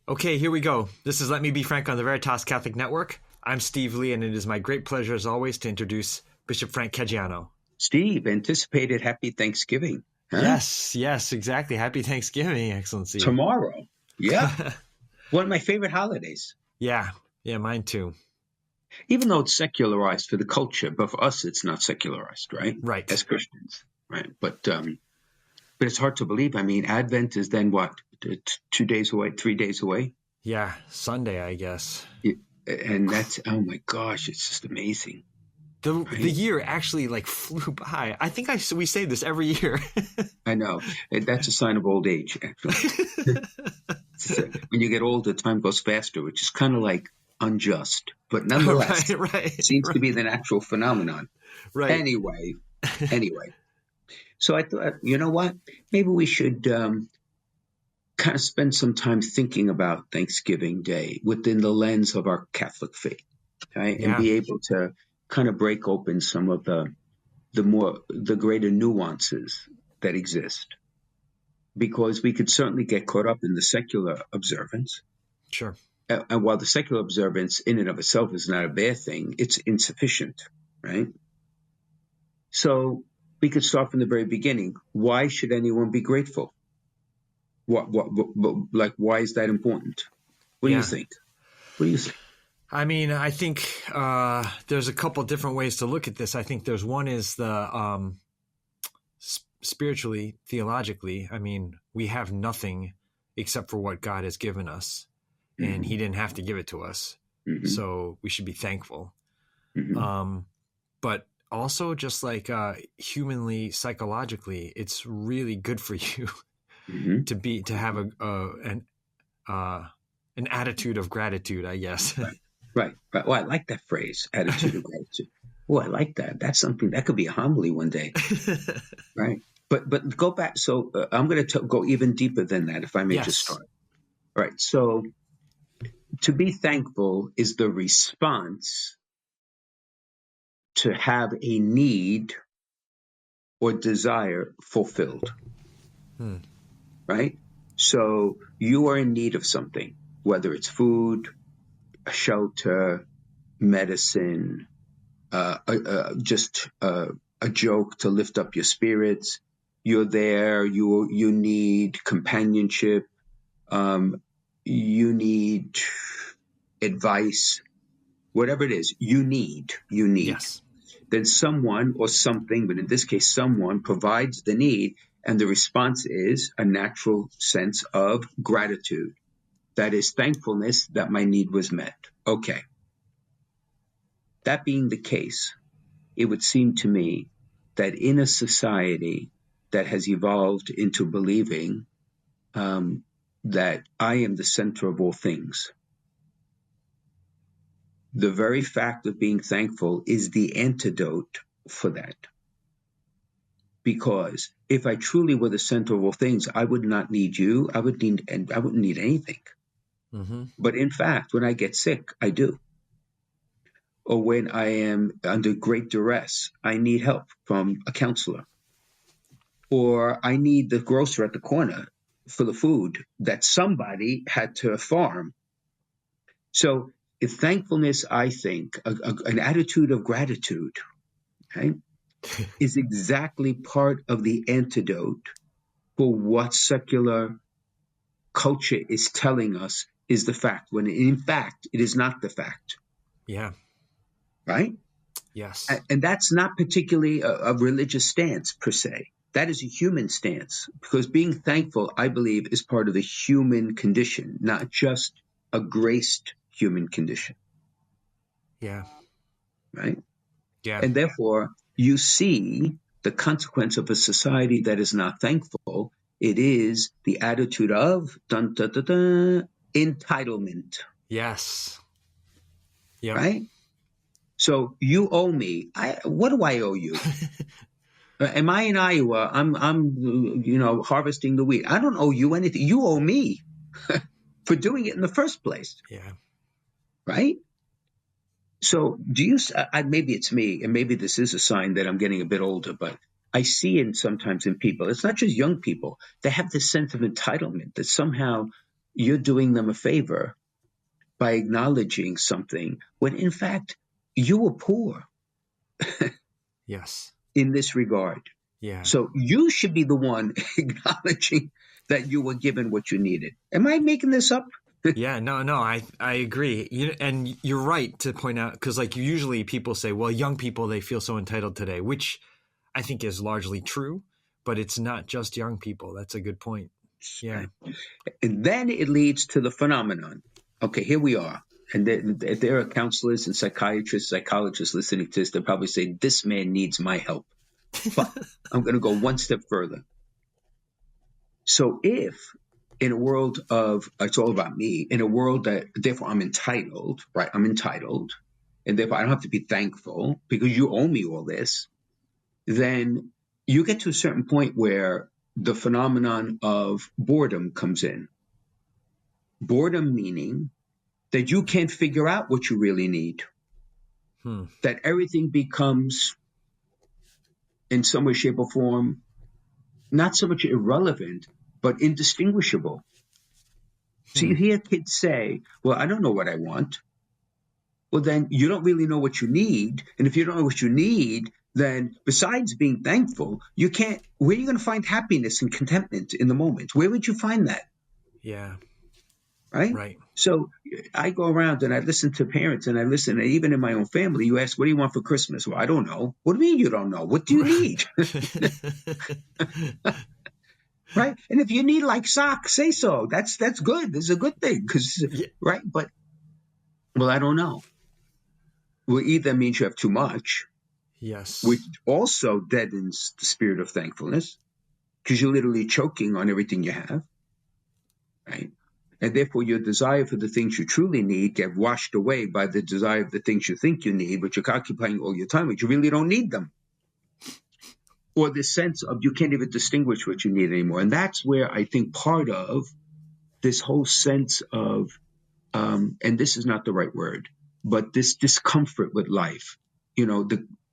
Okay, here we go. This is Let Me Be Frank on the Veritas Catholic Network. I'm Steve Lee, and it is my great pleasure, as always, to introduce Bishop Frank Caggiano. Steve, anticipated Happy Thanksgiving. Huh? Yes, exactly. Happy Thanksgiving, Excellency. Tomorrow. Yeah. One of my favorite holidays. Yeah, mine too. Even though it's secularized for the culture, but for us, it's not secularized, right? Right. As Christians, right? But it's hard to believe. I mean, Advent is then what? 2 days away, 3 days away? Yeah, Sunday, I guess. And that's, oh my gosh, it's just amazing. The year actually flew by. I think we say this every year. I know. That's a sign of old age, actually. When you get older, time goes faster, which is kind of like unjust. But nonetheless, it seems to be the natural phenomenon. Right. Anyway. So I thought, you know what? Maybe we should kind of spend some time thinking about Thanksgiving Day within the lens of our Catholic faith, okay? Yeah. And be able to kind of break open some of the greater nuances that exist. Because we could certainly get caught up in the secular observance. Sure. And while the secular observance in and of itself is not a bad thing, it's insufficient, right? So we could start from the very beginning. Why should anyone be grateful? Why is that important? What do you think? I mean, I think there's a couple different ways to look at this. I think there's one is the spiritually, theologically. I mean, we have nothing except for what God has given us, and He didn't have to give it to us. So we should be thankful. But also, just like humanly, psychologically, it's really good for you to have an attitude of gratitude, I guess. Right. Well, I like that phrase, attitude of gratitude. Oh, I like that. That's something that could be a homily one day, right? But go back. So I'm going to go even deeper than that, if I may just start. All right. So to be thankful is the response to have a need or desire fulfilled, right? So you are in need of something, whether it's food, a shelter, medicine, just a joke to lift up your spirits. You're there. You need companionship. You need advice. Whatever it is, you need. Yes. Then someone or something, but in this case, someone provides the need, and the response is a natural sense of gratitude. That is thankfulness that my need was met. Okay. That being the case, it would seem to me that in a society that has evolved into believing that I am the center of all things, the very fact of being thankful is the antidote for that. Because if I truly were the center of all things, I would not need you. I wouldn't need anything. But in fact, when I get sick, I do. Or when I am under great duress, I need help from a counselor. Or I need the grocer at the corner for the food that somebody had to farm. So if thankfulness, I think, an attitude of gratitude, okay, is exactly part of the antidote for what secular culture is telling us is the fact, when in fact it is not the fact. Yeah. Right? Yes. And that's not particularly a religious stance per se. That is a human stance, because being thankful, I believe, is part of the human condition, not just a graced human condition. Yeah. Right? Yeah. And therefore, you see the consequence of a society that is not thankful. It is the attitude of entitlement. Yes. Yeah. Right? So you owe me. What do I owe you? Am I in Iowa? I'm harvesting the wheat. I don't owe you anything. You owe me for doing it in the first place. Yeah. Right? So maybe it's me, and maybe this is a sign that I'm getting a bit older, but I see sometimes in people, it's not just young people, they have this sense of entitlement that somehow you're doing them a favor by acknowledging something when in fact you were poor. Yes. In this regard. Yeah. So you should be the one acknowledging that you were given what you needed. Am I making this up? Yeah, no, I agree. And you're right to point out, because like usually people say, well, young people, they feel so entitled today, which I think is largely true, but it's not just young people. That's a good point. Yeah. And then it leads to the phenomenon. Okay, here we are. And there are counselors and psychiatrists, psychologists listening to this. They'll probably say, this man needs my help. But I'm going to go one step further. So if in a world of, it's all about me, in a world that, therefore I'm entitled, right? I'm entitled, and therefore I don't have to be thankful because you owe me all this, then you get to a certain point where the phenomenon of boredom comes in. Boredom meaning that you can't figure out what you really need. That everything becomes, in some way, shape, or form, not so much irrelevant, but indistinguishable. So you hear kids say, well, I don't know what I want. Well, then you don't really know what you need. And if you don't know what you need, then besides being thankful, you can't, where are you going to find happiness and contentment in the moment? Where would you find that? Yeah. Right. So I go around and I listen to parents and I listen, and even in my own family, you ask, what do you want for Christmas? Well, I don't know. What do you mean you don't know? What do you need? Right. And if you need like socks, say so. That's good. This is a good thing. Right. But, well, I don't know. Well, either means you have too much. Yes. Which also deadens the spirit of thankfulness because you're literally choking on everything you have. Right. And therefore, your desire for the things you truly need get washed away by the desire of the things you think you need, but you're occupying all your time with. You really don't need them. Or this sense of you can't even distinguish what you need anymore. And that's where I think part of this whole sense of, and this is not the right word, but this discomfort with life,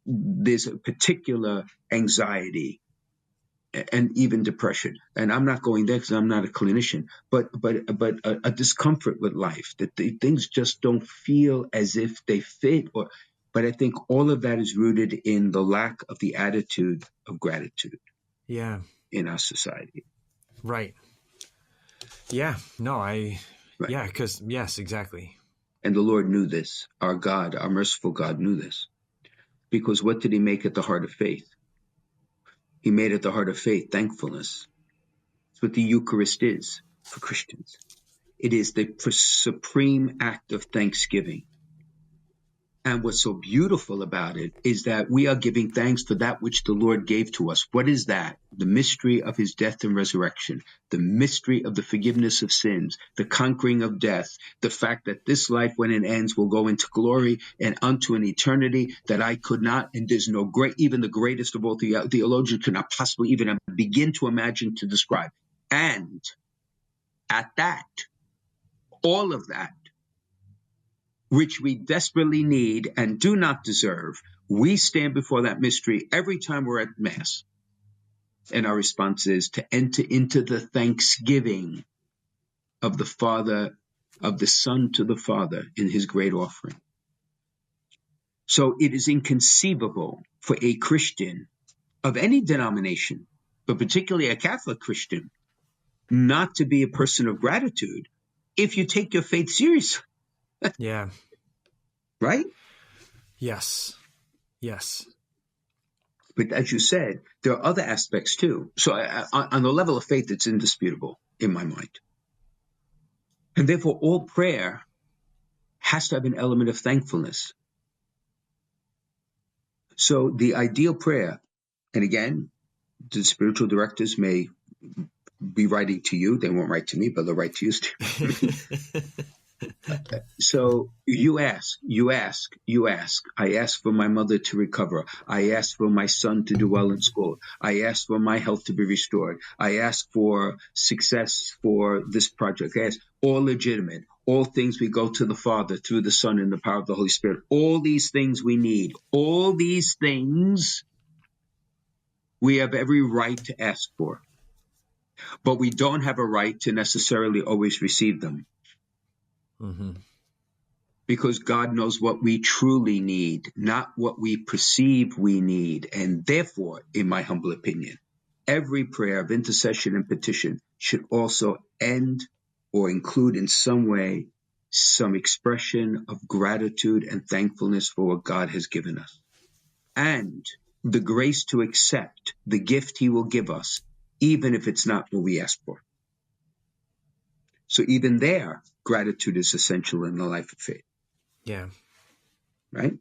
there's a particular anxiety and even depression. And I'm not going there because I'm not a clinician, but a discomfort with life, that things just don't feel as if they fit. But I think all of that is rooted in the lack of the attitude of gratitude. Yeah. In our society. Right. Yeah. No, yeah, because, yes, exactly. And the Lord knew this. Our God, our merciful God knew this. Because what did he make at the heart of faith? He made at the heart of faith thankfulness. That's what the Eucharist is for Christians. It is the supreme act of thanksgiving. And what's so beautiful about it is that we are giving thanks for that which the Lord gave to us. What is that? The mystery of his death and resurrection, the mystery of the forgiveness of sins, the conquering of death, the fact that this life, when it ends, will go into glory and unto an eternity that I could not, and there's no great, even the greatest of all theologians could not possibly even begin to imagine, to describe. And at that, all of that, which we desperately need and do not deserve, we stand before that mystery every time we're at Mass. And our response is to enter into the thanksgiving of the Father, of the Son to the Father in his great offering. So it is inconceivable for a Christian of any denomination, but particularly a Catholic Christian, not to be a person of gratitude if you take your faith seriously. Yeah. Right? Yes. Yes. But as you said, there are other aspects too. So on the level of faith, it's indisputable in my mind. And therefore, all prayer has to have an element of thankfulness. So the ideal prayer, and again, the spiritual directors may be writing to you. They won't write to me, but they'll write to you. So you ask. I ask for my mother to recover. I ask for my son to do well in school. I ask for my health to be restored. I ask for success for this project. I ask, all legitimate. All things we go to the Father through the Son and the power of the Holy Spirit. All these things we need. All these things we have every right to ask for. But we don't have a right to necessarily always receive them. Mm-hmm. Because God knows what we truly need, not what we perceive we need. And therefore, in my humble opinion, every prayer of intercession and petition should also end or include in some way some expression of gratitude and thankfulness for what God has given us, and the grace to accept the gift he will give us, even if it's not what we ask for. So even there, gratitude is essential in the life of faith. Yeah. Right?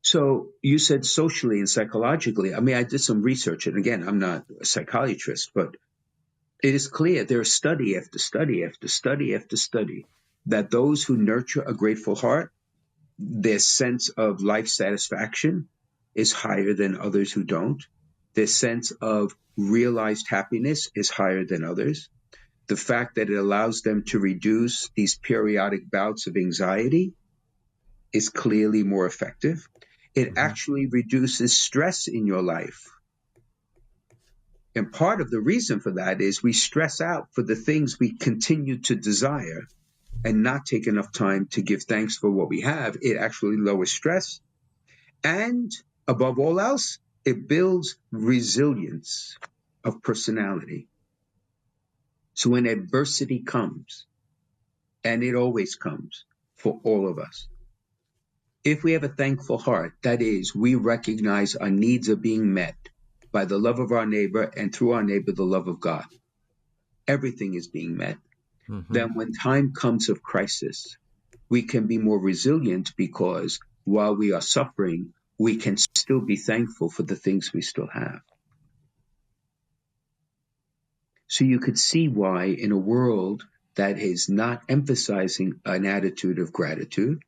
So you said socially and psychologically. I mean, I did some research, and again, I'm not a psychiatrist, but it is clear there's study after study after study after study that those who nurture a grateful heart, their sense of life satisfaction is higher than others who don't. Their sense of realized happiness is higher than others. The fact that it allows them to reduce these periodic bouts of anxiety is clearly more effective. It Mm-hmm. actually reduces stress in your life. And part of the reason for that is we stress out for the things we continue to desire and not take enough time to give thanks for what we have. It actually lowers stress. And above all else, it builds resilience of personality. So when adversity comes, and it always comes for all of us, if we have a thankful heart, that is, we recognize our needs are being met by the love of our neighbor, and through our neighbor, the love of God. Everything is being met. Mm-hmm. Then when time comes of crisis, we can be more resilient because while we are suffering, we can still be thankful for the things we still have. So you could see why in a world that is not emphasizing an attitude of gratitude,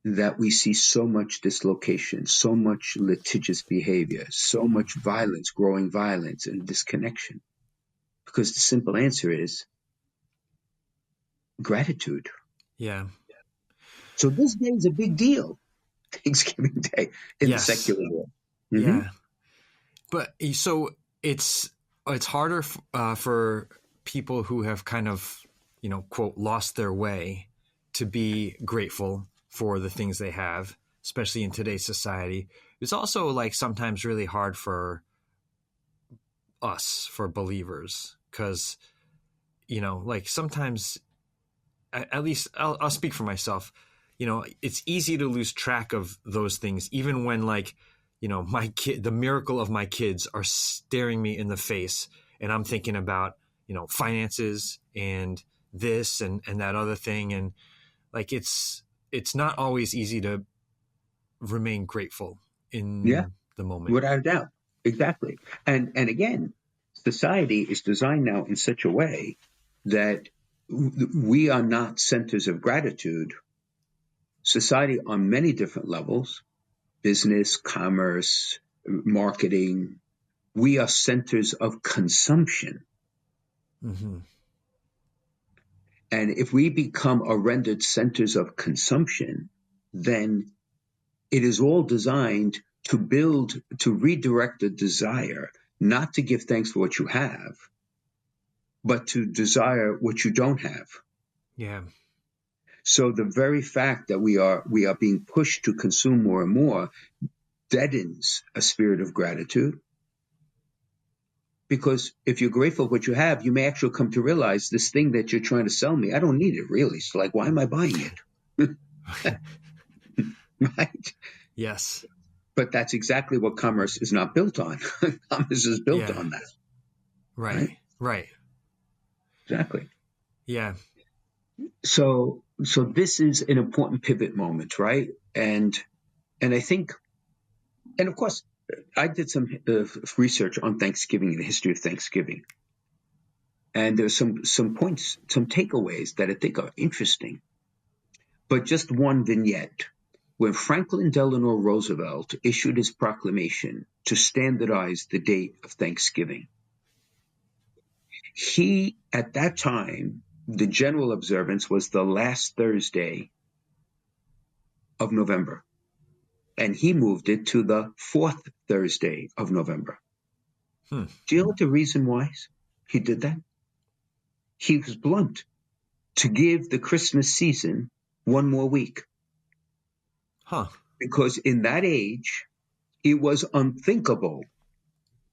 that we see so much dislocation, so much litigious behavior, so much violence, growing violence and disconnection. Because the simple answer is gratitude. Yeah. So this day is a big deal, Thanksgiving Day in the Yes. secular world. Mm-hmm. Yeah. But so it's harder for people who have kind of, quote, lost their way to be grateful for the things they have, especially in today's society. It's also like sometimes really hard for us, for believers, because, like sometimes, at least I'll speak for myself, it's easy to lose track of those things, even when my kid, the miracle of my kids are staring me in the face, and I'm thinking about, finances and this and that other thing. And like, it's not always easy to remain grateful in the moment. Without a doubt. Exactly. And again, society is designed now in such a way that we are not centers of gratitude. Society on many different levels, business, commerce, marketing, we are centers of consumption. Mm-hmm. And if we become a rendered centers of consumption, then it is all designed to redirect the desire, not to give thanks for what you have, but to desire what you don't have. Yeah. So the very fact that we are being pushed to consume more and more deadens a spirit of gratitude. Because if you're grateful for what you have, you may actually come to realize this thing that you're trying to sell me, I don't need it really. So like, why am I buying it? Right? Yes. But that's exactly what commerce is not built on. Commerce is built on that. Right. Exactly. Yeah. So this is an important pivot moment, right? And I think, and of course, I did some research on Thanksgiving and the history of Thanksgiving. And there's some points, some takeaways that I think are interesting. But just one vignette. When Franklin Delano Roosevelt issued his proclamation to standardize the date of Thanksgiving, at that time, the general observance was the last Thursday of November. And he moved it to the fourth Thursday of November. Do you know what the reason was? he did that. He was blunt to give the Christmas season one more week. Huh. Because in that age, it was unthinkable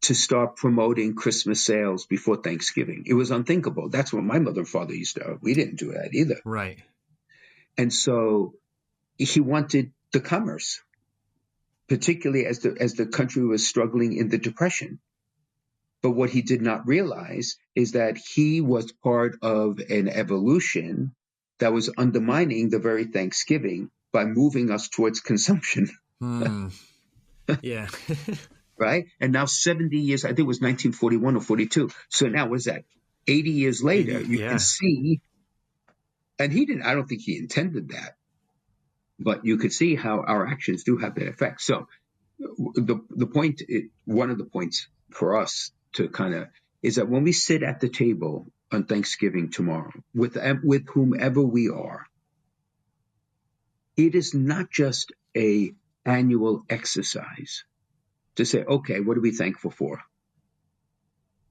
to start promoting Christmas sales before Thanksgiving. It was unthinkable. That's what my mother and father used to. We didn't do that either. Right. And so he wanted the commerce, particularly as the country was struggling in the Depression. But what he did not realize is that he was part of an evolution that was undermining the very Thanksgiving by moving us towards consumption. Yeah. Right? And now 70 years, I think it was 1941 or 42. So now what's that? 80 years later, 80, you yeah. can see, and I don't think he intended that, but you could see how our actions do have that effect. So the point, one of the points for us to kind of, is that when we sit at the table on Thanksgiving tomorrow with whomever we are, it is not just a annual exercise to say, okay, what are we thankful for?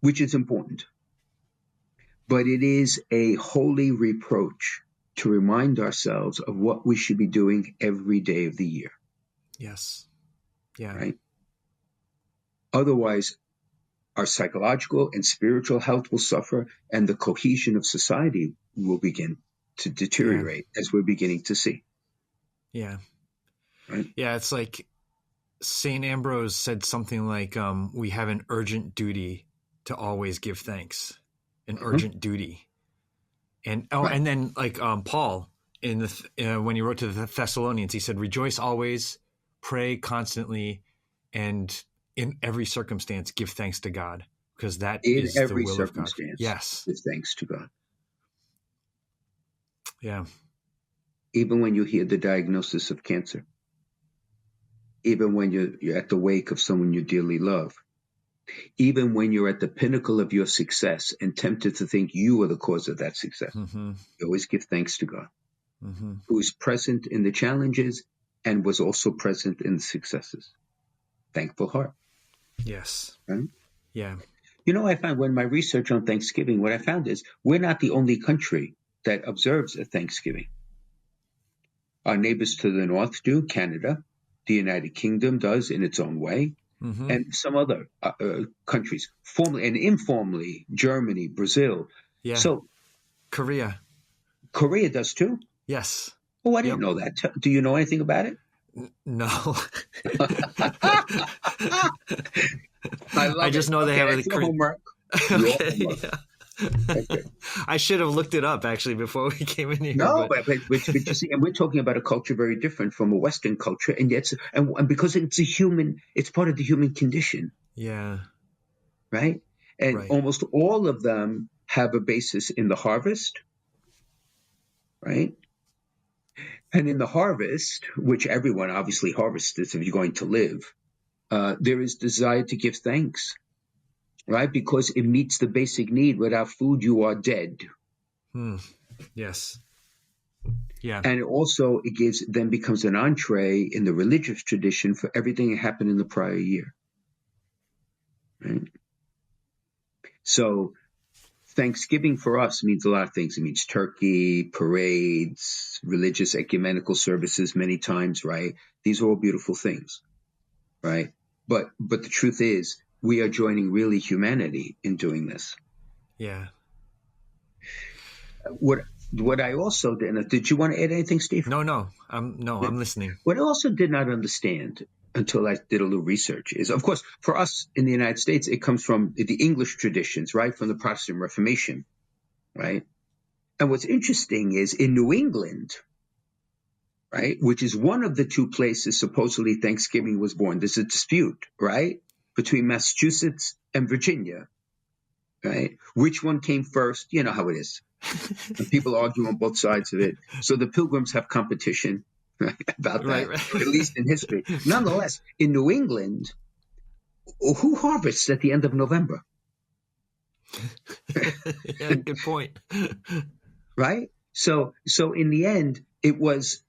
Which is important. But it is a holy reproach to remind ourselves of what we should be doing every day of the year. Yes. Yeah. Right? Otherwise, our psychological and spiritual health will suffer, and the cohesion of society will begin to deteriorate, as we're beginning to see. Yeah. Right? Yeah, it's like St. Ambrose said something like, we have an urgent duty to always give thanks, an urgent duty. And and then like Paul in the when he wrote to the Thessalonians, he said, "Rejoice always, pray constantly, and in every circumstance give thanks to God, because that is the will of God." Yes, give thanks to God. Yeah. Even when you hear the diagnosis of cancer, even when you're at the wake of someone you dearly love, even when you're at the pinnacle of your success and tempted to think you are the cause of that success, you always give thanks to God, who is present in the challenges and was also present in the successes. Thankful heart. Yes. Right? Yeah. You know, I found when my research on Thanksgiving, what I found is we're not the only country that observes a Thanksgiving. Our neighbors to the north do, Canada. The United Kingdom does in its own way. And some other countries, formally and informally, Germany, Brazil. Yeah. So Korea does too? Yes. Oh, I didn't know that. Do you know anything about it? No. I just know they have a homework. Okay. Yeah. Okay. I should have looked it up actually before we came in here. No, but you see, and we're talking about a culture very different from a Western culture, and yet, and because it's part of the human condition. Yeah. Right? And almost all of them have a basis in the harvest. Right? And in the harvest, which everyone obviously harvests if you're going to live, there is desire to give thanks. Right? Because it meets the basic need. Without food, you are dead. Yes. Yeah. And also it becomes an entree in the religious tradition for everything that happened in the prior year. Right? So Thanksgiving for us means a lot of things. It means turkey, parades, religious ecumenical services many times, right? These are all beautiful things, right? But the truth is, we are joining really humanity in doing this. Yeah. What I also did you want to add anything, Steve? No, I'm listening. What I also did not understand until I did a little research is, of course, for us in the United States, it comes from the English traditions, right? From the Protestant Reformation, right? And what's interesting is in New England, right, which is one of the two places supposedly Thanksgiving was born. There's a dispute, right, between Massachusetts and Virginia, right? Which one came first? You know how it is. And people argue on both sides of it. So the Pilgrims have competition about that, at least in history. Nonetheless, in New England, who harvests at the end of November? Yeah, good point. Right? So in the end, it was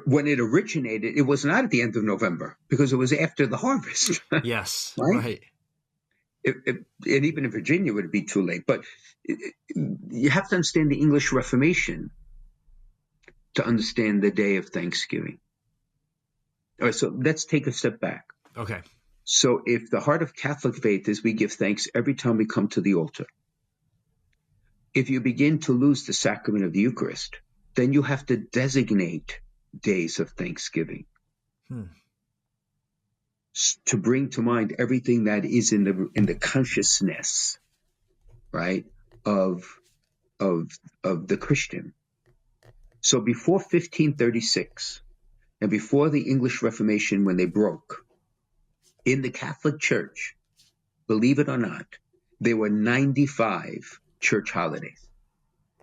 when it originated, it was not at the end of November because it was after the harvest. Yes, right? And even in Virginia, it would be too late. But you have to understand the English Reformation to understand the day of Thanksgiving. All right, so let's take a step back. Okay. So if the heart of Catholic faith is we give thanks every time we come to the altar, if you begin to lose the sacrament of the Eucharist, then you have to designate days of Thanksgiving to bring to mind everything that is in the consciousness, right, of the Christian. So before 1536 and before the English Reformation, when they broke, in the Catholic Church, believe it or not, there were 95 church holidays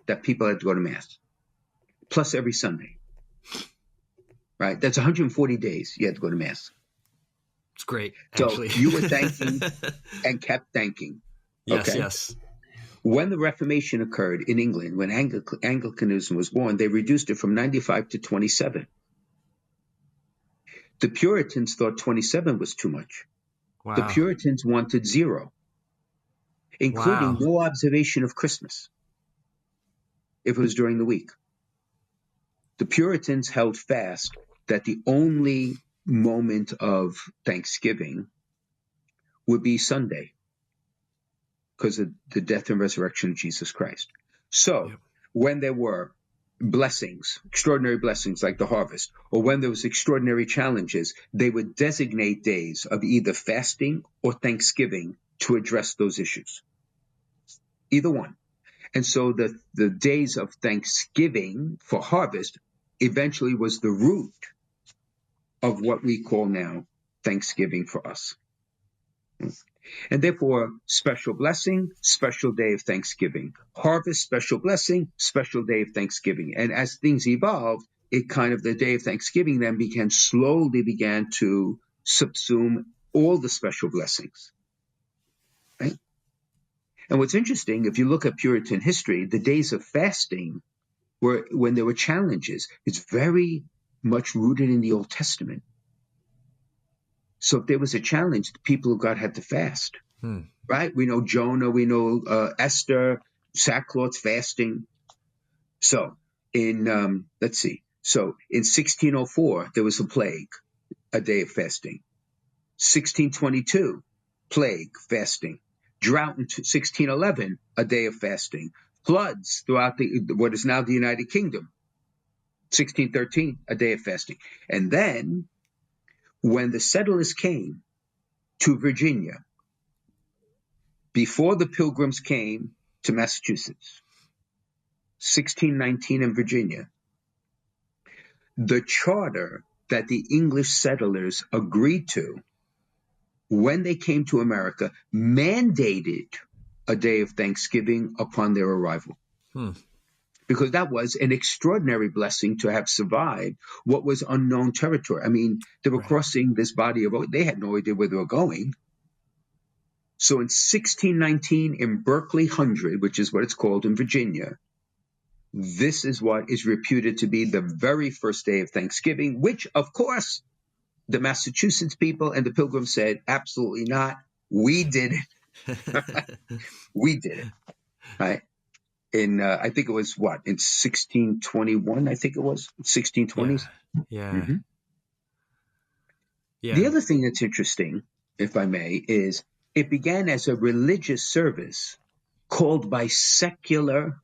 that people had to go to Mass, plus every Sunday. Right? That's 140 days you had to go to Mass. It's great, actually. So you were thanking and kept thanking. Yes, okay? yes. When the Reformation occurred in England, when Anglicanism was born, they reduced it from 95 to 27. The Puritans thought 27 was too much. Wow. The Puritans wanted 0, including no observation of Christmas if it was during the week. The Puritans held fast that the only moment of Thanksgiving would be Sunday because of the death and resurrection of Jesus Christ. So when there were blessings, extraordinary blessings like the harvest, or when there was extraordinary challenges, they would designate days of either fasting or Thanksgiving to address those issues. Either one. And so the days of Thanksgiving for harvest eventually was the root of what we call now Thanksgiving for us. And therefore, special blessing, special day of Thanksgiving. Harvest, special blessing, special day of Thanksgiving. And as things evolved, it kind of, the day of Thanksgiving then slowly began to subsume all the special blessings. Right? And what's interesting, if you look at Puritan history, the days of fasting were when there were challenges. It's very much rooted in the Old Testament. So if there was a challenge, the people of God had to fast. Right? We know Jonah, we know Esther, sackcloth fasting. So in, let's see. So in 1604, there was a plague, a day of fasting. 1622, plague, fasting. Drought in 1611, a day of fasting. Floods throughout what is now the United Kingdom. 1613, a day of fasting. And then when the settlers came to Virginia, before the Pilgrims came to Massachusetts, 1619 in Virginia, the charter that the English settlers agreed to when they came to America mandated a day of Thanksgiving upon their arrival. Because that was an extraordinary blessing to have survived what was unknown territory. I mean, they were crossing this body of, they had no idea where they were going. So in 1619 in Berkeley Hundred, which is what it's called in Virginia, this is what is reputed to be the very first day of Thanksgiving, which, of course, the Massachusetts people and the Pilgrims said, absolutely not. We did it. We did it. Right? In, I think it was what, in 1621, I think it was, 1620s. Yeah. The other thing that's interesting, if I may, is it began as a religious service called by secular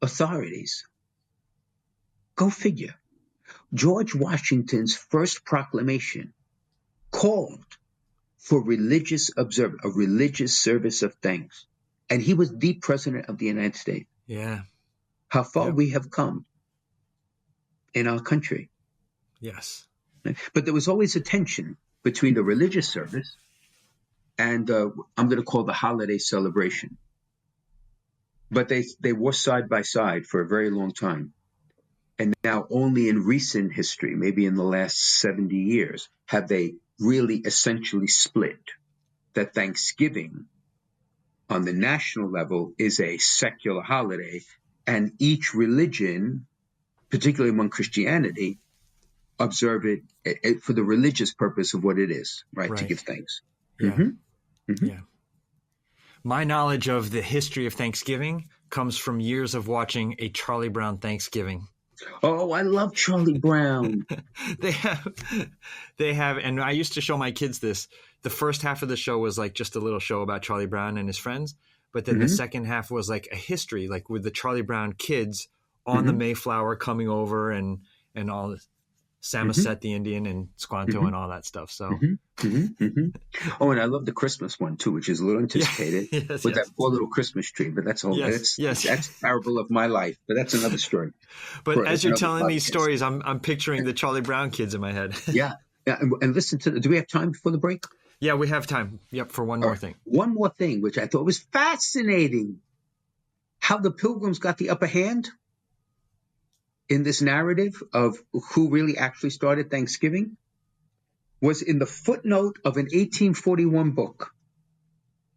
authorities. Go figure. George Washington's first proclamation called for religious a religious service of thanks. And he was the president of the United States. Yeah. How far we have come in our country. Yes. But there was always a tension between the religious service and I'm going to call the holiday celebration. But they were side by side for a very long time. And now only in recent history, maybe in the last 70 years, have they really essentially split. That Thanksgiving on the national level is a secular holiday, and each religion, particularly among Christianity, observe it for the religious purpose of what it is, right? To give thanks. Yeah. Mm-hmm. Mm-hmm. Yeah. My knowledge of the history of Thanksgiving comes from years of watching a Charlie Brown Thanksgiving. Oh, I love Charlie Brown. they have, and I used to show my kids this. The first half of the show was like just a little show about Charlie Brown and his friends. But then the second half was like a history, like with the Charlie Brown kids on the Mayflower coming over and all this. Samoset the Indian and Squanto and all that stuff. So, Oh, and I love the Christmas one too, which is a little anticipated with that poor little Christmas tree. But that's all. That's a parable of my life. But that's another story. But as you're telling these stories, I'm picturing the Charlie Brown kids in my head. Yeah. And listen to. Do we have time before the break? Yeah, we have time. Yep, for one more thing. One more thing, which I thought was fascinating. How the Pilgrims got the upper hand in this narrative of who really actually started Thanksgiving was in the footnote of an 1841 book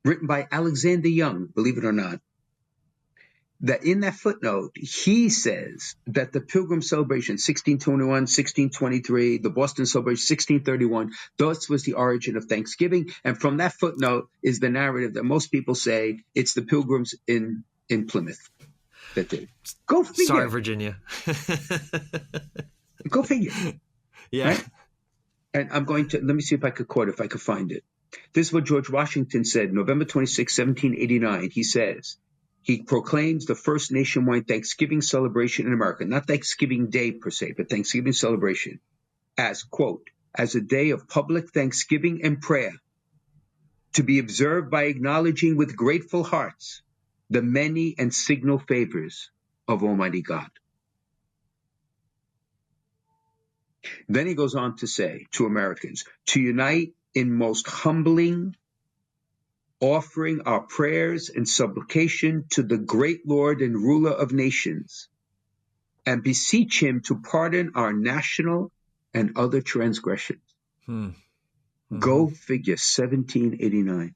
written by Alexander Young, believe it or not, that in that footnote, he says that the Pilgrim celebration, 1621, 1623, the Boston celebration, 1631, thus was the origin of Thanksgiving. And from that footnote is the narrative that most people say it's the Pilgrims in Plymouth. That did. Go figure. Sorry, Virginia. Go figure. Yeah. Right? And I'm going to, let me see if I could quote, if I could find it. This is what George Washington said, November 26, 1789. He says, he proclaims the first nationwide Thanksgiving celebration in America, not Thanksgiving Day per se, but Thanksgiving celebration as, quote, as a day of public thanksgiving and prayer to be observed by acknowledging with grateful hearts the many and signal favors of Almighty God. Then he goes on to say to Americans, to unite in most humbling, offering our prayers and supplication to the great Lord and ruler of nations, and beseech him to pardon our national and other transgressions. Go figure, 1789.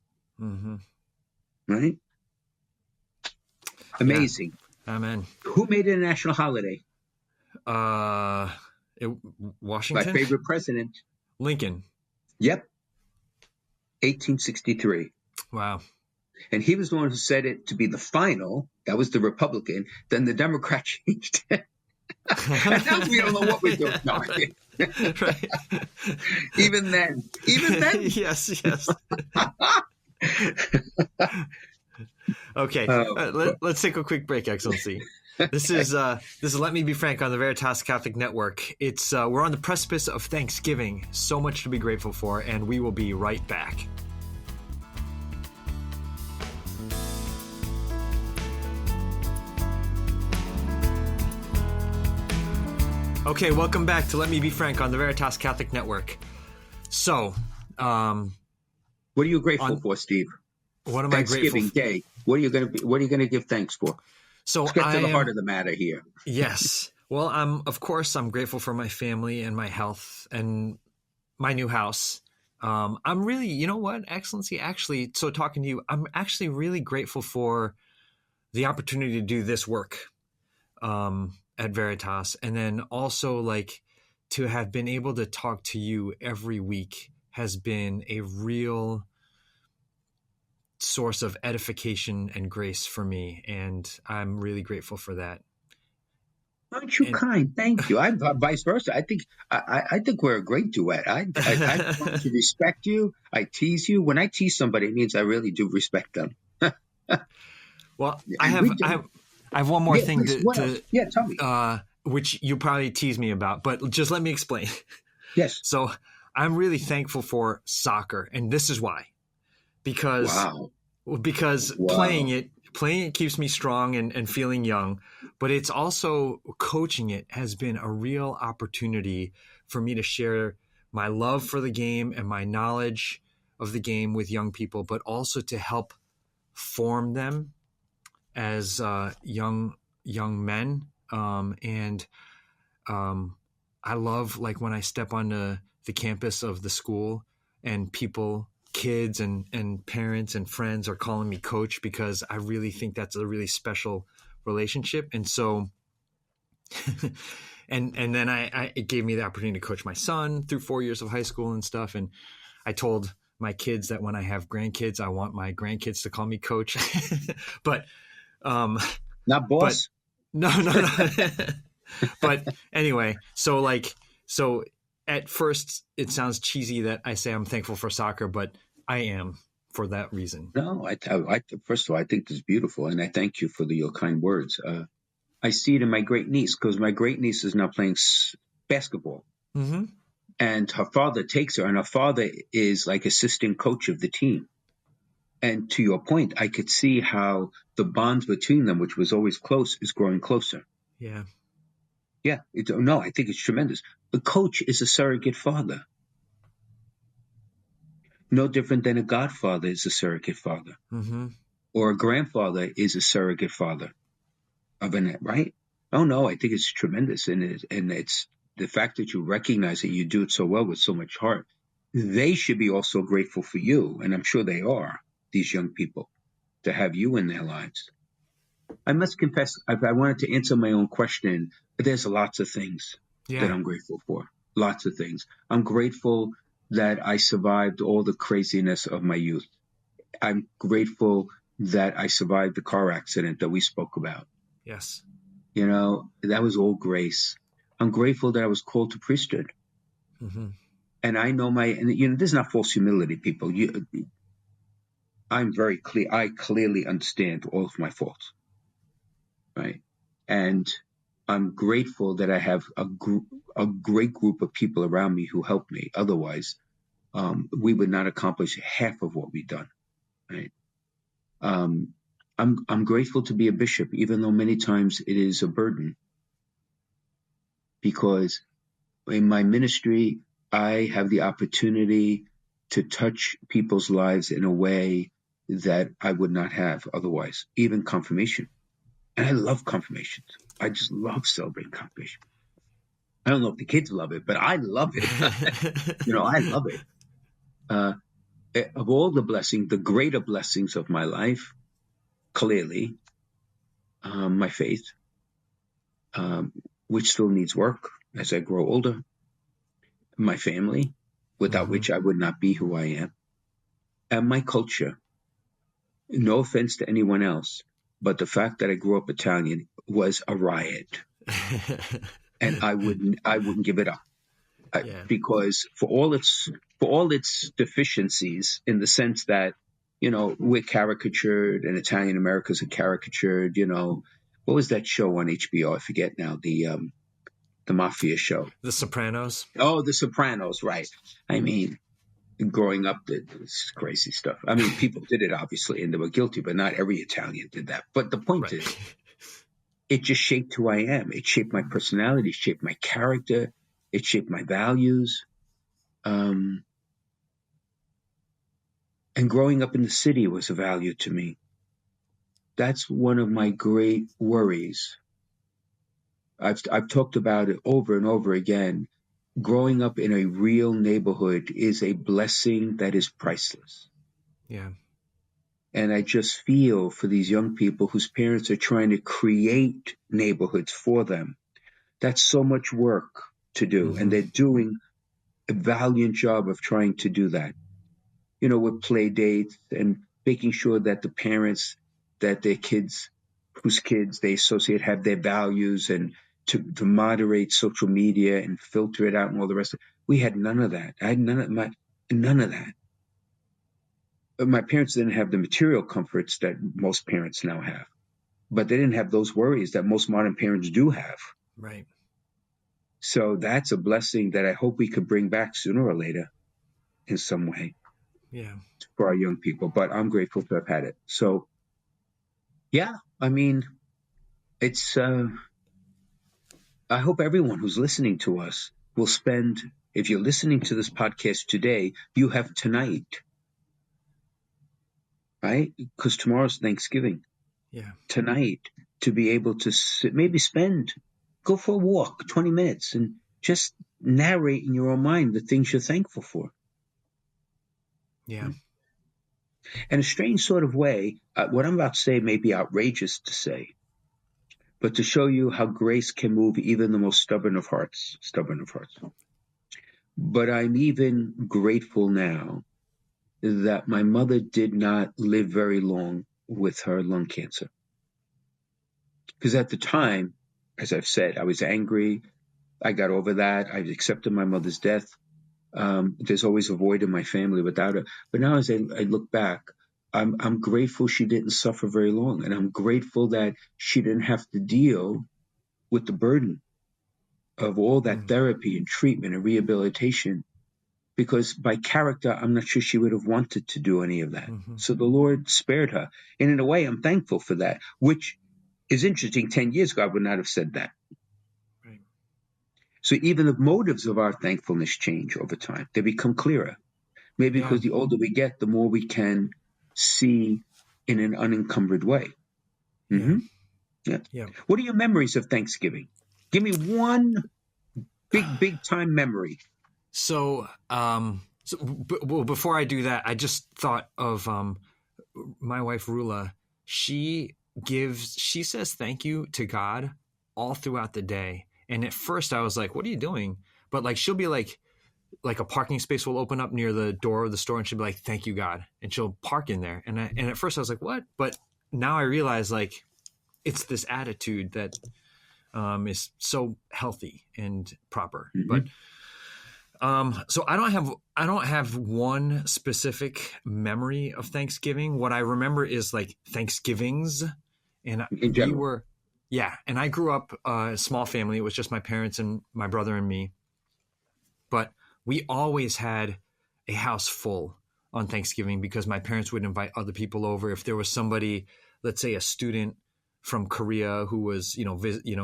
Right? Amazing. Yeah. Amen. Who made it a national holiday? Washington? My favorite president. Lincoln. Yep. 1863. Wow. And he was the one who said it to be the final. That was the Republican. Then the Democrat changed it. And now we don't know what we're doing. No. Right. Even then. Yes. Okay, let's take a quick break, Excellency. This is Let Me Be Frank on the Veritas Catholic Network. It's we're on the precipice of Thanksgiving. So much to be grateful for, and we will be right back. Okay, welcome back to Let Me Be Frank on the Veritas Catholic Network. So, what are you grateful for, Steve? What am I grateful for? Thanksgiving Day. What are you going to give thanks for? So let's get to the heart of the matter here. Yes. Well, I'm grateful for my family and my health and my new house. I'm really, you know what, Excellency, actually, so talking to you, I'm actually really grateful for the opportunity to do this work at Veritas. And then also like to have been able to talk to you every week has been a real source of edification and grace for me. And I'm really grateful for that. Aren't you kind? Thank you. I'm vice versa. I think we're a great duet. I want to respect you. I tease you. When I tease somebody, it means I really do respect them. Well, I have one more thing tell me. Which you probably tease me about, but just let me explain. Yes. So I'm really thankful for soccer, and this is why. Because playing it keeps me strong and feeling young, but it's also coaching it has been a real opportunity for me to share my love for the game and my knowledge of the game with young people, but also to help form them as young men. I love like when I step onto the campus of the school and kids and parents and friends are calling me coach, because I really think that's a really special relationship. And so, and then it gave me the opportunity to coach my son through 4 years of high school and stuff. And I told my kids that when I have grandkids, I want my grandkids to call me coach. but, Not but boss. no. But anyway, so at first it sounds cheesy that I say I'm thankful for soccer, but I am for that reason. No, first of all, I think this is beautiful, and I thank you for your kind words. I see it in my great niece, because my great niece is now playing basketball. Mm-hmm. And her father takes her, and her father is like assistant coach of the team. And to your point, I could see how the bonds between them, which was always close, is growing closer. Yeah. Yeah. No, I think it's tremendous. The coach is a surrogate father. No different than a godfather is a surrogate father. Mm-hmm. Or a grandfather is a surrogate father of an, right? Oh, no, I think it's tremendous. And it's the fact that you recognize it, you do it so well with so much heart. They should be also grateful for you. And I'm sure they are, these young people, to have you in their lives. I must confess, if I wanted to answer my own question, there's lots of things that I'm grateful for. Lots of things. I'm grateful that I survived all the craziness of my youth. I'm grateful that I survived the car accident that we spoke about. Yes. You know, that was all grace. I'm grateful that I was called to priesthood. Mm-hmm. And I know this is not false humility, people. I'm very clear. I clearly understand all of my faults. Right. And I'm grateful that I have a great group of people around me who help me. Otherwise, we would not accomplish half of what we've done. Right. I'm grateful to be a bishop, even though many times it is a burden, because in my ministry, I have the opportunity to touch people's lives in a way that I would not have otherwise, even confirmation. And I love confirmations. I just love celebrating confirmation. I don't know if the kids love it, but I love it. I love it. Of all the blessings, the greater blessings of my life, clearly, my faith, which still needs work as I grow older, my family, without which I would not be who I am, and my culture. No offense to anyone else, but the fact that I grew up Italian was a riot, and I wouldn't give it up. Because for all its deficiencies, in the sense that, we're caricatured and Italian Americans are caricatured. What was that show on HBO? I forget now. The mafia show. The Sopranos. Oh, The Sopranos, right. I mean, growing up, this crazy stuff. I mean, people did it, obviously, and they were guilty, but not every Italian did that. But the point is, it just shaped who I am. It shaped my personality, it shaped my character, it shaped my values. And growing up in the city was a value to me. That's one of my great worries. I've talked about it over and over again. Growing up in a real neighborhood is a blessing that is priceless. Yeah. And I just feel for these young people whose parents are trying to create neighborhoods for them. That's so much work to do. And they're doing a valiant job of trying to do that. With play dates and making sure that the parents, that their kids, whose kids they associate, have their values, and to moderate social media and filter it out and all the rest of it. We had none of that. I had none of that. But my parents didn't have the material comforts that most parents now have, but they didn't have those worries that most modern parents do have. Right. So that's a blessing that I hope we could bring back sooner or later in some way. Yeah. For our young people, but I'm grateful to have had it. So, yeah, I mean, it's, I hope everyone who's listening to us will spend, if you're listening to this podcast today, you have tonight, right? Because tomorrow's Thanksgiving. Yeah. Tonight, to be able to go for a walk, 20 minutes, and just narrate in your own mind the things you're thankful for. Yeah. In a strange sort of way, what I'm about to say may be outrageous to say, but to show you how grace can move even the most stubborn of hearts. But I'm even grateful now that my mother did not live very long with her lung cancer. Because at the time, as I've said, I was angry. I got over that. I accepted my mother's death. There's always a void in my family without her. But now as I look back, I'm grateful she didn't suffer very long. And I'm grateful that she didn't have to deal with the burden of all that therapy and treatment and rehabilitation, because by character, I'm not sure she would have wanted to do any of that. So the Lord spared her. And in a way, I'm thankful for that, which is interesting. 10 years ago, I would not have said that. Right. So even the motives of our thankfulness change over time. They become clearer. Maybe because the older we get, the more we can see in an unencumbered way. Yeah. What are your memories of Thanksgiving? Give me one big time memory. So, before I do that, I just thought of my wife Rula. She says thank you to God all throughout the day. And at first I was like, what are you doing? But like, she'll be like a parking space will open up near the door of the store and she'll be like, thank you, God. And she'll park in there. And at first I was like, what? But now I realize like, it's this attitude that is so healthy and proper. But so I don't have one specific memory of Thanksgiving. What I remember is like Thanksgivings, and and I grew up a small family. It was just my parents and my brother and me, but we always had a house full on Thanksgiving because my parents would invite other people over. If there was somebody, let's say a student from Korea who was,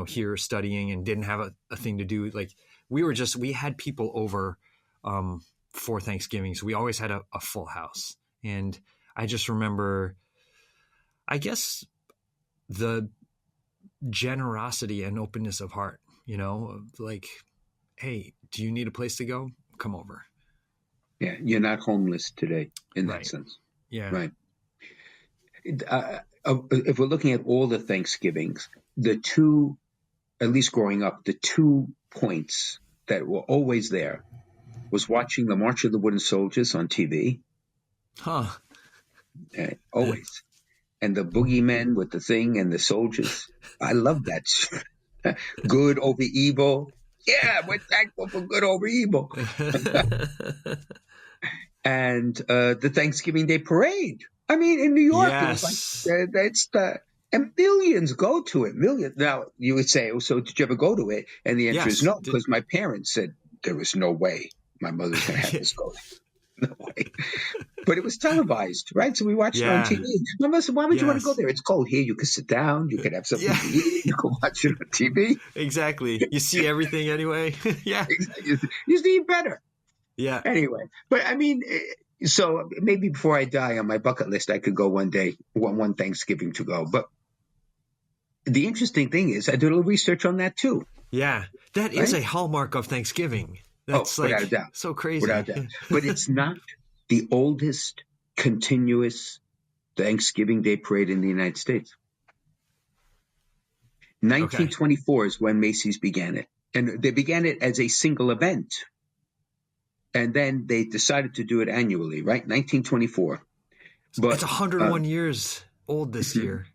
here studying and didn't have a thing to do, like we had people over for Thanksgiving. So we always had a full house. And I just remember, I guess, the generosity and openness of heart, like, hey, do you need a place to go? Come over. Yeah. You're not homeless today in that sense. Yeah. Right. If we're looking at all the Thanksgivings, the two, at least growing up, the 2 points that were always there was watching the March of the Wooden Soldiers on TV. Always. And the boogeymen with the thing and the soldiers. I love that. Good over evil. Yeah, we're thankful for good over evil. And the Thanksgiving Day parade. I mean, in New York, It was like, and millions go to it. Millions. Now, you would say, so did you ever go to it? And the answer is no, because my parents said there was no way my mother's going to have this go. No way. But it was televised, right? So we watched it on TV. Mama said, why would you want to go there? It's cold here. You could sit down. You could have something to eat. You could watch it on TV. Exactly. You see everything anyway. Yeah. Exactly. You see better. Yeah. Anyway, but I mean, so maybe before I die on my bucket list, I could go one day, one Thanksgiving to go. But the interesting thing is I did a little research on that too. Yeah. That is a hallmark of Thanksgiving. That's without a doubt. So crazy. Without a doubt. But it's not the oldest continuous Thanksgiving Day parade in the United States. 1924 is when Macy's began it. And they began it as a single event. And then they decided to do it annually, right? 1924. But it's 101 years old this year.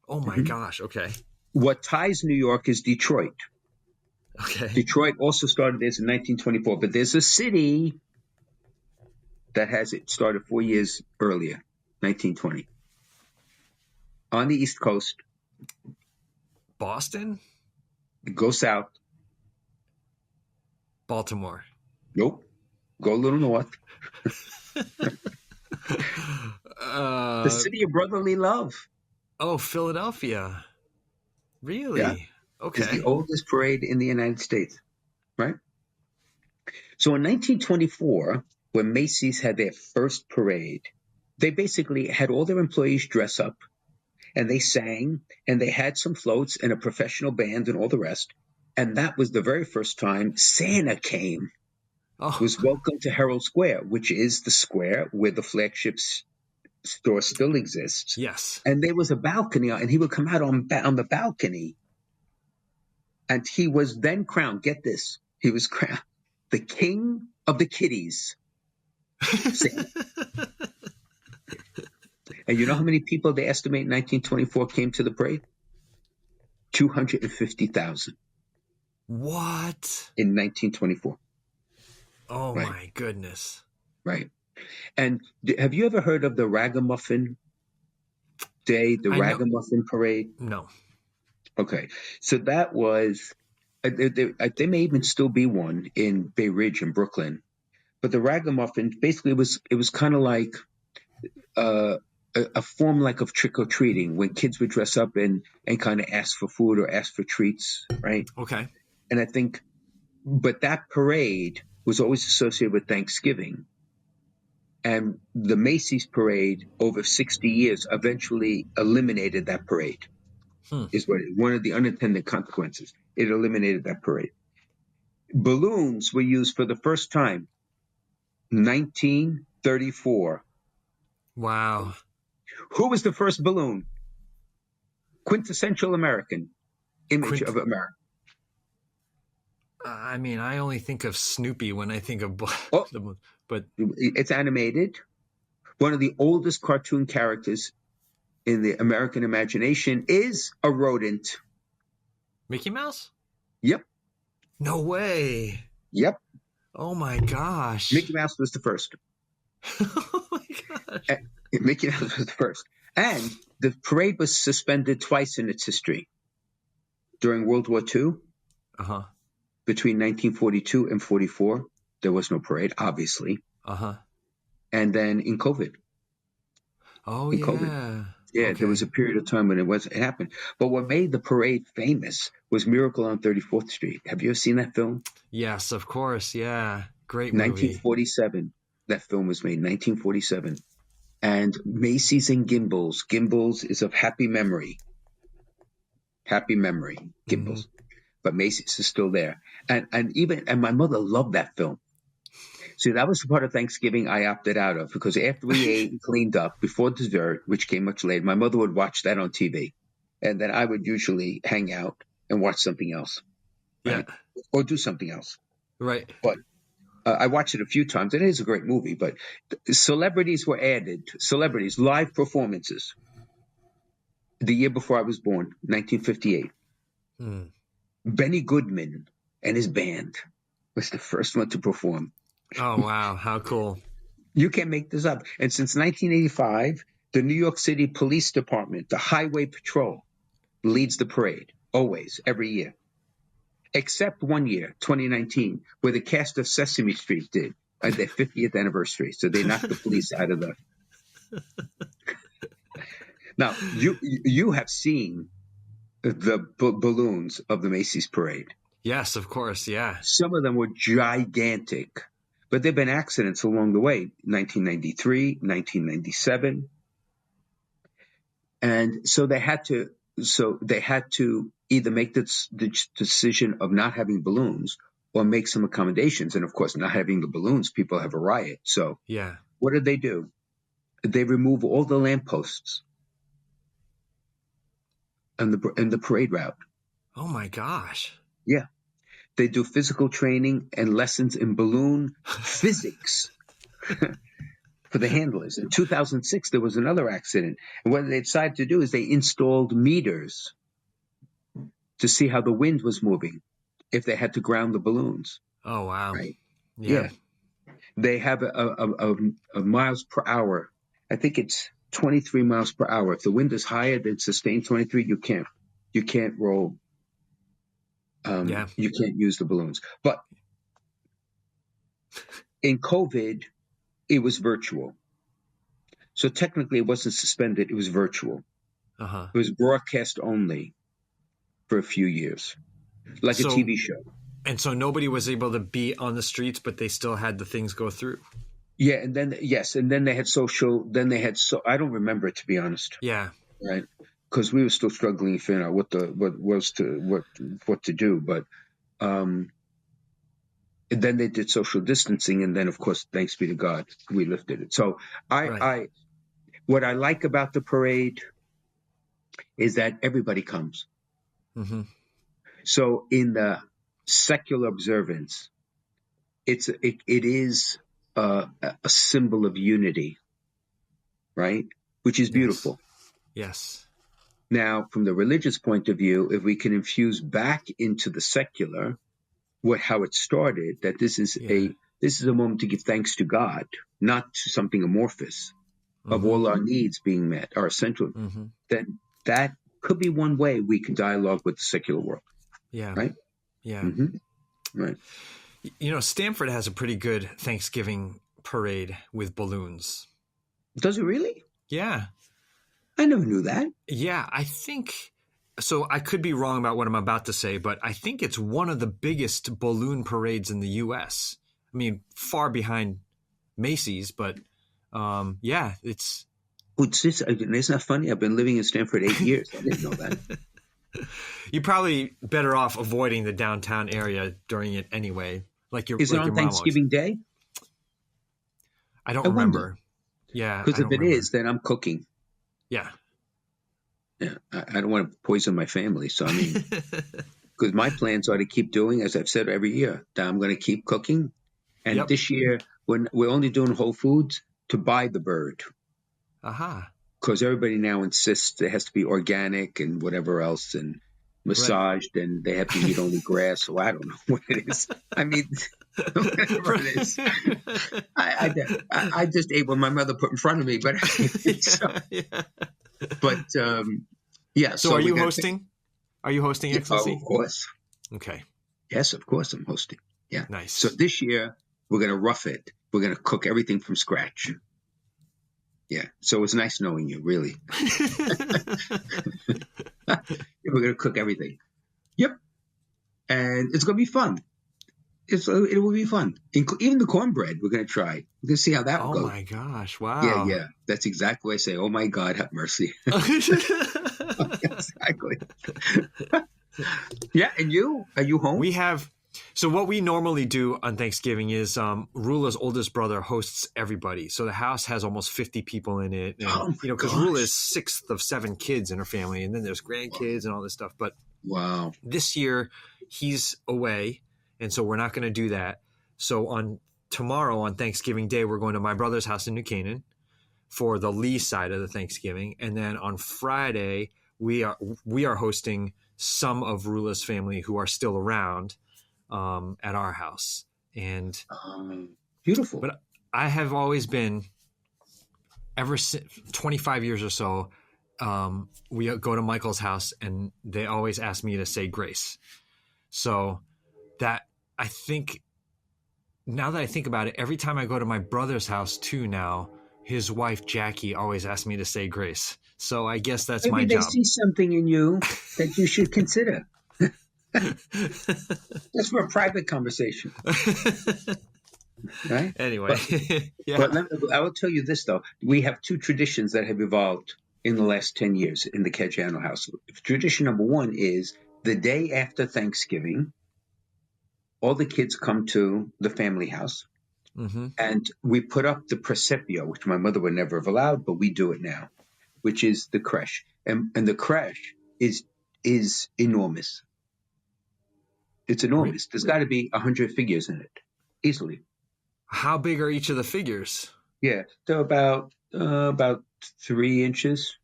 Oh my gosh. Okay. What ties New York is Detroit. Okay. Detroit also started this in 1924, but there's a city that has it started 4 years earlier, 1920. On the East Coast. Boston? Go south. Baltimore. Nope. Go a little north. The city of brotherly love. Oh, Philadelphia. Really? Yeah. Okay. It's the oldest parade in the United States, right? So in 1924, when Macy's had their first parade, they basically had all their employees dress up, and they sang, and they had some floats and a professional band and all the rest. And that was the very first time Santa came. Was welcome to Herald Square, which is the square where the flagship store still exists. Yes. And there was a balcony, and he would come out on the balcony. And he was then crowned, get this, he was crowned the king of the kitties. And you know how many people they estimate in 1924 came to the parade? 250,000 What? in 1924. Oh Right, my goodness. right. And have you ever heard of the Ragamuffin Day, the I know. Ragamuffin Parade? No. Okay, so that was they may even still be one in Bay Ridge in Brooklyn. But the Ragamuffin basically it was kind of like uh, a form like of trick or treating when kids would dress up and kind of ask for food or ask for treats, right? Okay. And I think, but that parade was always associated with Thanksgiving. And the Macy's parade over 60 years eventually eliminated that parade, Hmm. is what one of the unintended consequences. It eliminated that parade. Balloons were used for the first time 1934. Wow. Who was the first balloon? Quintessential American image Quint. of America. I mean, I only think of Snoopy when I think of Oh, the, but it's animated. One of the oldest cartoon characters in the American imagination is a rodent. Mickey Mouse? Yep, No way. yep. Oh my gosh. Mickey Mouse was the first. Oh my gosh. Mickey Mouse was the first. And the parade was suspended twice in its history. During World War II, Uh-huh. between 1942 and 44, there was no parade, obviously. Uh-huh. And then in COVID. Oh In COVID. yeah. Yeah, there was Okay. a period of time when it happened. But what made the parade famous was Miracle on 34th Street. Have you ever seen that film? Yes, of course. Yeah. Great movie. 1947. That film was made, 1947. And Macy's and Gimbels. Gimbels is of happy memory. Happy memory, Mm-hmm. Gimbels. But Macy's is still there. And my mother loved that film. See, that was the part of Thanksgiving I opted out of because after we ate and cleaned up before dessert, which came much later, my mother would watch that on TV. And then I would usually hang out and watch something else, Yeah. right? Or do something else. Right. But I watched it a few times. It is a great movie, but celebrities were added. Celebrities, live performances. The year before I was born, 1958. Mm. Benny Goodman and his band was the first one to perform. Oh wow, how cool. You can't make this up. And since 1985, the New York City Police Department, the Highway Patrol, leads the parade, always, every year. Except one year, 2019, where the cast of Sesame Street did at their 50th anniversary. So they knocked the police out of the. Now, you have seen the balloons of the Macy's parade. Yes, of course. Yeah. Some of them were gigantic, but there have been accidents along the way. 1993, 1997. And so they had to either make the decision of not having balloons or make some accommodations. And of course, not having the balloons, people have a riot. So Yeah. what did they do? They remove all the lampposts and the parade route. Oh my gosh. Yeah. They do physical training and lessons in balloon physics for the handlers. In 2006, there was another accident. And what they decided to do is they installed meters to see how the wind was moving if they had to ground the balloons. Oh wow. Right. Yeah. Yeah. They have a miles per hour. I think it's 23 miles per hour. If the wind is higher than sustained 23, you can't roll. Yeah. You can't use the balloons. But in COVID, it was virtual. So technically it wasn't suspended. It was virtual. Uh-huh. It was broadcast only for a few years, like a So TV show. and so nobody was able to be on the streets, but they still had the things go through. Yeah. And then, yes. And then they had I don't remember it, to be honest. Yeah. Right. Because we were still struggling to figure out what to do. But, and then they did social distancing. And then, of course, thanks be to God, we lifted it. So Right. what I like about the parade is that everybody comes. Mm-hmm. So in the secular observance, it is a symbol of unity. right? Which is beautiful. Yes. Now, from the religious point of view, if we can infuse back into the secular how it started, that this is a moment to give thanks to God, not to something amorphous, of all our needs being met, our essential, then that could be one way we can dialogue with the secular world. Yeah. Right? Yeah. Right. Stanford has a pretty good Thanksgiving parade with balloons. Does it really? Yeah. I never knew that. Yeah, I think so. I could be wrong about what I'm about to say, but I think it's one of the biggest balloon parades in the U.S. I mean, far behind Macy's, but yeah, it's. Isn't that funny? I've been living in Stanford 8 years. I didn't know that. You're probably better off avoiding the downtown area during it anyway. Is it on Thanksgiving Day? I don't remember. Yeah, because if it is, then I'm cooking. Yeah. Yeah, I don't want to poison my family. So, I mean, because my plans are to keep doing, as I've said every year, that I'm going to keep cooking. And this year, when we're only doing Whole Foods, to buy the bird. Aha. Because everybody now insists it has to be organic and whatever else and massaged and they have to eat only grass. So I don't know what it is. I mean, whatever it is. I just ate what my mother put in front of me. But yeah. So are you hosting? Are you hosting Excellency? Oh, of course. Okay. Yes, of course I'm hosting. Yeah. Nice. So this year we're going to rough it. We're going to cook everything from scratch. Yeah. So it's nice knowing you, really. We're going to cook everything. Yep. And it's going to be fun. It will be fun. Even the cornbread we're going to try. We're going to see how that goes. Oh, my gosh. Wow. Yeah. That's exactly what I say. Oh, my God, have mercy. Exactly. Yeah. And you? Are you home? We have... So what we normally do on Thanksgiving is Rula's oldest brother hosts everybody. So the house has almost 50 people in it. And, because Rula is 6th of 7 kids in her family. And then there's grandkids and all this stuff. But this year he's away. And so we're not going to do that. So tomorrow on Thanksgiving Day, we're going to my brother's house in New Canaan for the Lee side of the Thanksgiving. And then on Friday, we are hosting some of Rula's family who are still around at our house. And beautiful. But I have always been, ever since 25 years or so, we go to Michael's house and they always ask me to say grace. So that, I think, now that I think about it, every time I go to my brother's house too now, his wife Jackie always asks me to say grace. So I guess that's my job. Maybe they see something in you that you should consider. That's for a private conversation. Right? Anyway. But I will tell you this, though. We have 2 traditions that have evolved in the last 10 years in the Caggiano house. Tradition number 1 is the day after Thanksgiving, all the kids come to the family house. And we put up the presepio, which my mother would never have allowed, but we do it now, which is the creche. And the creche is enormous. It's enormous. There's got to be 100 figures in it, easily. How big are each of the figures? Yeah, they're about 3 inches.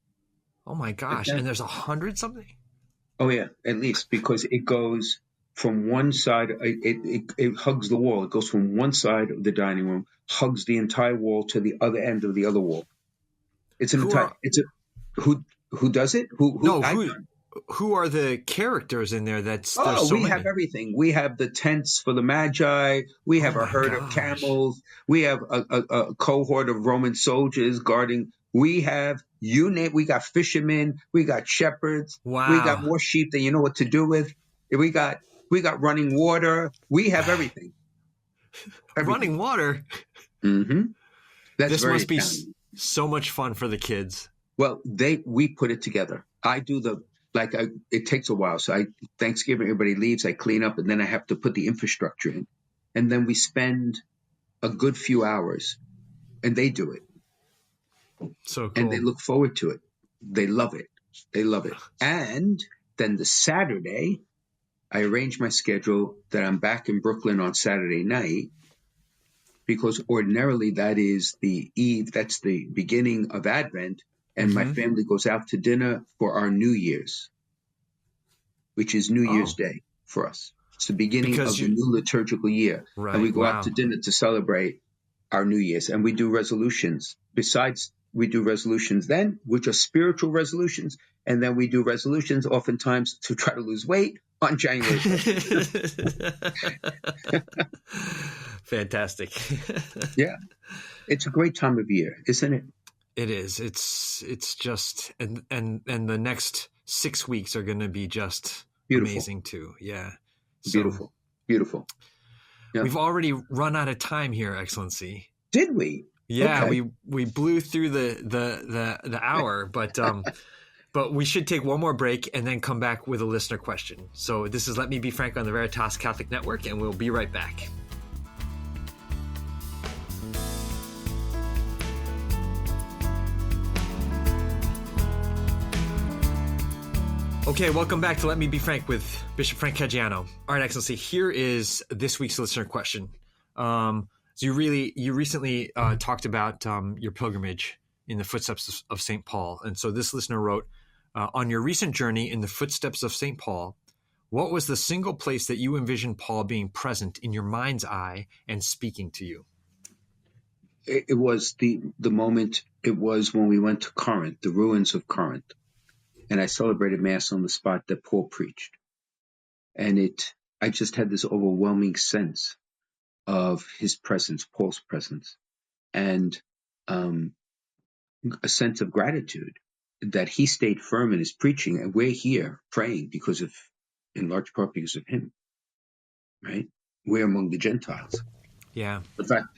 Oh my gosh! And there's 100 something. Oh yeah, at least, because it goes from one side. It hugs the wall. It goes from one side of the dining room, hugs the entire wall to the other end of the other wall. It's an entire. Who does it? Who are the characters in there? We have everything. We have the tents for the Magi. We have a herd of camels. We have a cohort of Roman soldiers guarding. We have we got fishermen. We got shepherds. Wow. We got more sheep than you know what to do with. We got running water. We have everything. Running water. Mm-hmm. This must be so much fun for the kids. Well, we put it together. I do it takes a while. So Thanksgiving, everybody leaves, I clean up, and then I have to put the infrastructure in. And then we spend a good few hours, and they do it. So cool. And they look forward to it. They love it. And then the Saturday, I arrange my schedule that I'm back in Brooklyn on Saturday night, because ordinarily that is the eve, that's the beginning of Advent, and my family goes out to dinner for our New Year's, which is New Year's Day for us. It's the beginning of the new liturgical year. Right, and we go out to dinner to celebrate our New Year's, and we do resolutions. Besides, we do resolutions then, which are spiritual resolutions, and then we do resolutions oftentimes to try to lose weight on January 1st. Fantastic. Yeah. It's a great time of year, isn't it? It is. It's just, and the next 6 weeks are going to be just beautiful. Amazing too. Yeah. So, beautiful. Yeah. We've already run out of time here, Excellency. Did we? Yeah, okay. we blew through the hour, but we should take one more break and then come back with a listener question. So this is Let Me Be Frank on the Veritas Catholic Network, and we'll be right back. Okay, welcome back to Let Me Be Frank with Bishop Frank Caggiano. All right, Excellency, here is this week's listener question. So you recently talked about your pilgrimage in the footsteps of St. Paul. And so this listener wrote, on your recent journey in the footsteps of St. Paul, what was the single place that you envisioned Paul being present in your mind's eye and speaking to you? It was the moment, it was when we went to Corinth, the ruins of Corinth. And I celebrated Mass on the spot that Paul preached. And I just had this overwhelming sense of his presence, Paul's presence, and a sense of gratitude that he stayed firm in his preaching. And we're here praying in large part because of him, right? We're among the Gentiles. Yeah. In fact,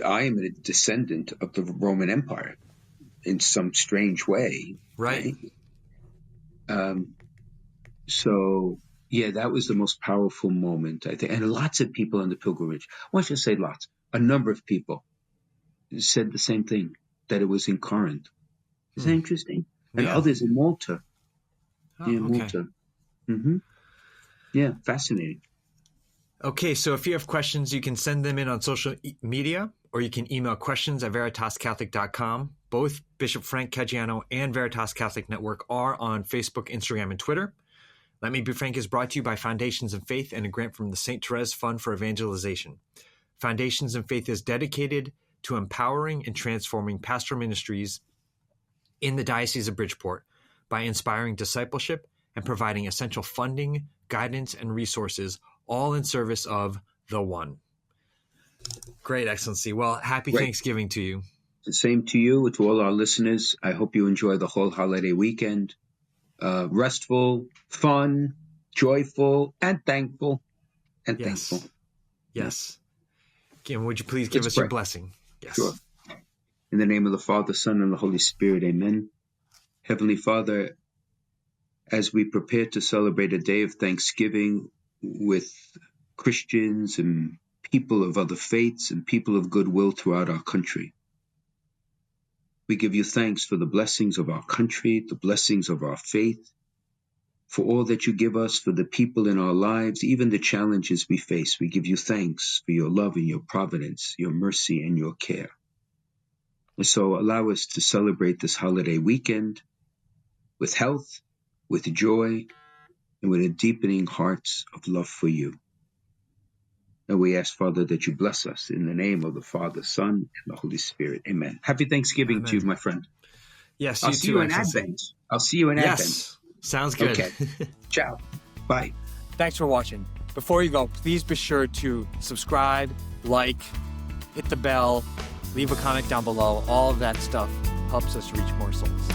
I am a descendant of the Roman Empire in some strange way. Right. So, yeah, that was the most powerful moment, I think. And lots of people on the pilgrimage, why should I say lots? A number of people said the same thing, that it was in Corinth. Isn't that interesting? And others in Malta. Malta. Mm-hmm. Yeah, fascinating. Okay, so if you have questions, you can send them in on social media, or you can email questions@veritascatholic.com. Both Bishop Frank Caggiano and Veritas Catholic Network are on Facebook, Instagram, and Twitter. Let Me Be Frank is brought to you by Foundations in Faith and a grant from the St. Therese Fund for Evangelization. Foundations in Faith is dedicated to empowering and transforming pastoral ministries in the Diocese of Bridgeport by inspiring discipleship and providing essential funding, guidance, and resources, all in service of the One. Great, Excellency. Well, happy Thanksgiving to you. The same to you, to all our listeners. I hope you enjoy the whole holiday weekend. Restful, fun, joyful, and thankful. Yes. Again, would you please give us your blessing? Yes. Sure. In the name of the Father, Son, and the Holy Spirit, amen. Heavenly Father, as we prepare to celebrate a day of Thanksgiving with Christians and people of other faiths and people of goodwill throughout our country, we give you thanks for the blessings of our country, the blessings of our faith, for all that you give us, for the people in our lives, even the challenges we face. We give you thanks for your love and your providence, your mercy and your care. And so allow us to celebrate this holiday weekend with health, with joy, and with a deepening hearts of love for you. And we ask, Father, that you bless us in the name of the Father, Son, and the Holy Spirit. Amen. Happy Thanksgiving to you, my friend. Yes, I'll see you in Advent. I'll see you in Advent. Yes, sounds good. Okay. Ciao. Bye. Thanks for watching. Before you go, please be sure to subscribe, like, hit the bell, leave a comment down below. All of that stuff helps us reach more souls.